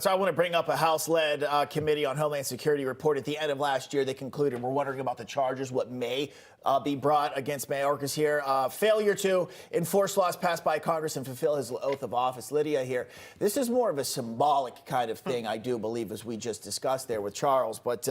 So I want to bring up a House-led committee on Homeland Security report at the end of last year. They concluded we're wondering about the charges, what may be brought against Mayorkas here. Failure to enforce laws passed by Congress and fulfill his oath of office. Lydia here. This is more of a symbolic kind of thing, I do believe, as we just discussed there with Charles. But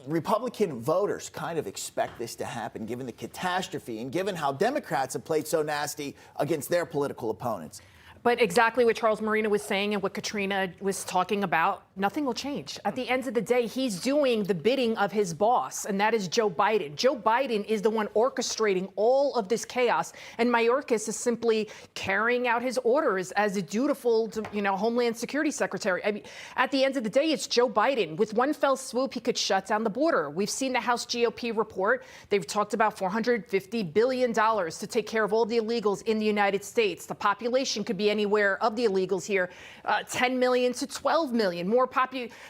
Republican voters kind of expect this to happen, given the catastrophe and given how Democrats have played so nasty against their political opponents. But exactly what Charles Marino was saying and what Katrina was talking about, nothing will change. At the end of the day, he's doing the bidding of his boss, and that is Joe Biden. Joe Biden is the one orchestrating all of this chaos, and Mayorkas is simply carrying out his orders as a dutiful, Homeland Security Secretary. I mean, at the end of the day, it's Joe Biden. With one fell swoop, he could shut down the border. We've seen the House GOP report. They've talked about $450 billion to take care of all the illegals in the United States. The population could be anywhere of the illegals here, 10 million to 12 million, more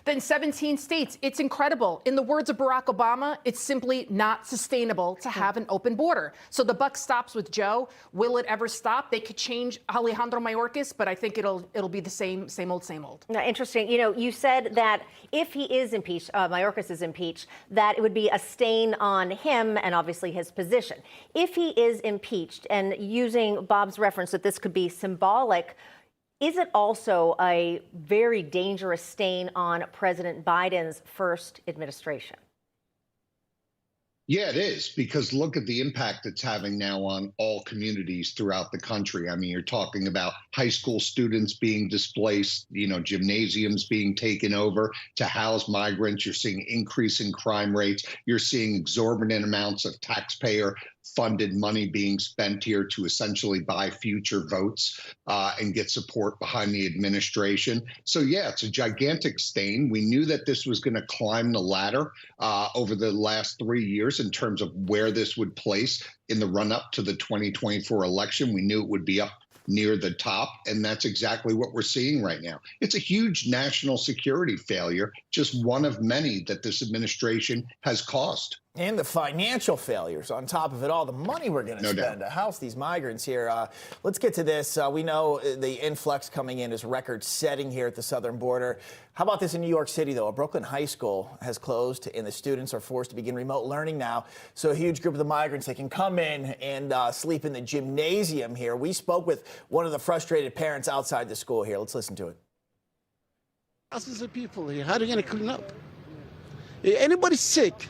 than 17 states. It's incredible. In the words of Barack Obama, it's simply not sustainable to have an open border. So the buck stops with Joe. Will it ever stop? They could change Alejandro Mayorkas, but I think it'll be the same old. Now, interesting. You said that if he is impeached, Mayorkas is impeached, that it would be a stain on him and obviously his position. If he is impeached, and using Bob's reference that this could be symbolic, is it also a very dangerous stain on President Biden's first administration? Yeah, it is, because look at the impact it's having now on all communities throughout the country. I mean, you're talking about high school students being displaced, gymnasiums being taken over to house migrants. You're seeing increasing crime rates. You're seeing exorbitant amounts of taxpayer funded money being spent here to essentially buy future votes and get support behind the administration. So, yeah, it's a gigantic stain. We knew that this was going to climb the ladder over the last 3 years in terms of where this would place in the run up to the 2024 election. We knew it would be up near the top, and that's exactly what we're seeing right now. It's a huge national security failure, just one of many that this administration has caused. And the financial failures on top of it all, the money we're going to spend to house these migrants here. Let's get to this. We know the influx coming in is record-setting here at the southern border. How about this in New York City, though? A Brooklyn high school has closed, and the students are forced to begin remote learning now. So a huge group of the migrants, they can come in and sleep in the gymnasium here. We spoke with one of the frustrated parents outside the school here. Let's listen to it. Thousands of people here. How are they going to clean up? Anybody sick?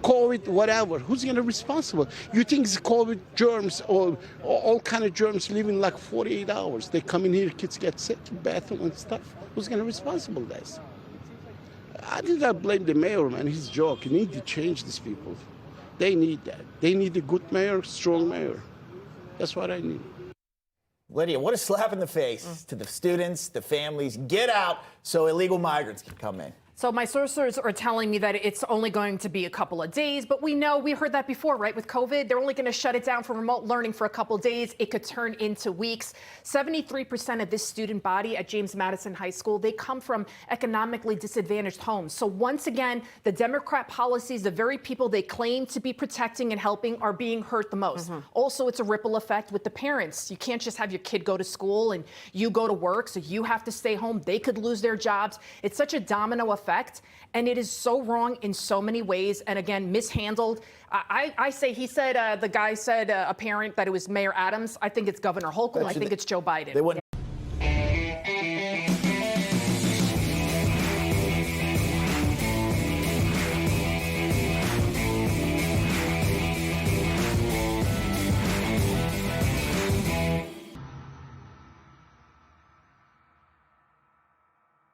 COVID, whatever, who's going to be responsible? You think it's COVID germs or all kind of germs living like 48 hours. They come in here, kids get sick, bathroom and stuff. Who's going to be responsible for this? I think I blame the mayor, man. He's a joke. You need to change these people. They need that. They need a good mayor, strong mayor. That's what I need. Lydia, what a slap in the face to the students, the families. Get out so illegal migrants can come in. So my sources are telling me that it's only going to be a couple of days, but we heard that before, right? With COVID, they're only going to shut it down for remote learning for a couple of days. It could turn into weeks. 73% of this student body at James Madison High School, they come from economically disadvantaged homes. So once again, the Democrat policies, the very people they claim to be protecting and helping, are being hurt the most. Also, it's a ripple effect with the parents. You can't just have your kid go to school and you go to work, so you have to stay home. They could lose their jobs. It's such a domino effect. And it is so wrong in so many ways. And again, mishandled. I say, the guy said, a parent, that it was Mayor Adams. I think it's Governor Hochul. I think it's Joe Biden. They wouldn't